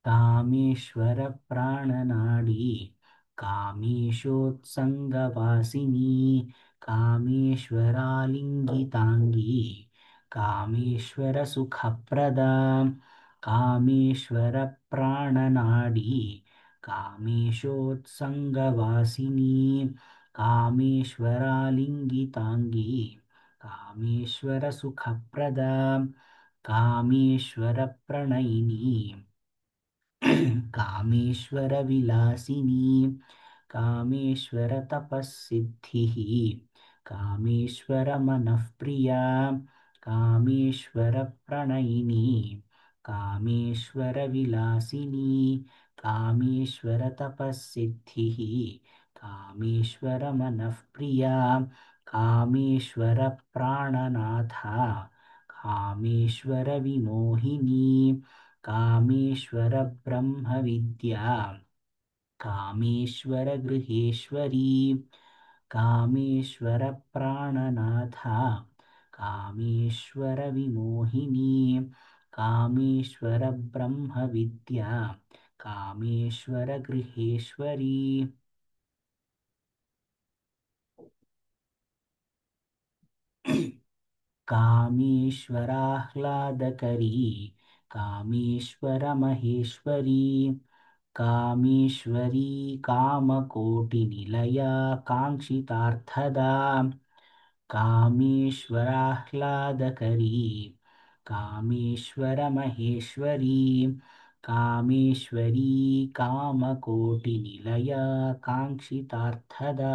Kameshwar ಪ್ರಾಣನಾಡಿ ಕಾಮೇಶೋತ್ಸಂಗವಾಸಿನಿ ಕಾಮೇಶ್ವರಾಲಿಂಗಿತಾಂಗಿ Kameshwar ಸುಖಪ್ರದ Kameshwar ಪ್ರಾಣನಾಡಿ ಕಾಮೇಶೋತ್ಸಂಗವಾಸಿನಿ ಕಾಮೇಶ್ವರಾಲಿಂಗಿತಾಂಗಿ Kameshwar ಸುಖಪ್ರದ Kameshwar Pranayini Kameshwar Vilasini Kameshwar ತಪಸ್ಸಿದ್ಧಿಃ Kameshwar ಮನಃಪ್ರಿಯ Kameshwar Pranayini Kameshwar Vilasini Kameshwar ತಪಸ್ಸಿದ್ಧಿಃ Kameshwar ಮನಃಪ್ರಿಯ Kameshwar Prananath Kameshwar ವಿಮೋಹಿನಿ Kameshwar ಬ್ರಹ್ಮವಿದ್ಯಾ Kameshwar ಗೃಹೇಶ್ವರಿ Kameshwar Prananath Kameshwar ವಿಮೋಹಿನಿ Kameshwar ಬ್ರಹ್ಮವಿದ್ಯಾ Kameshwar ಗೃಹೇಶ್ವರಿ कामेश्वराह्लादकरी कामेश्वरमहेश्वरी Kameshwari कामकोटिनिलया काङ्क्षितार्थदा कामेश्वराह्लादकरी कामेश्वरमहेश्वरी Kameshwari कामकोटिनिलया काङ्क्षितार्थदा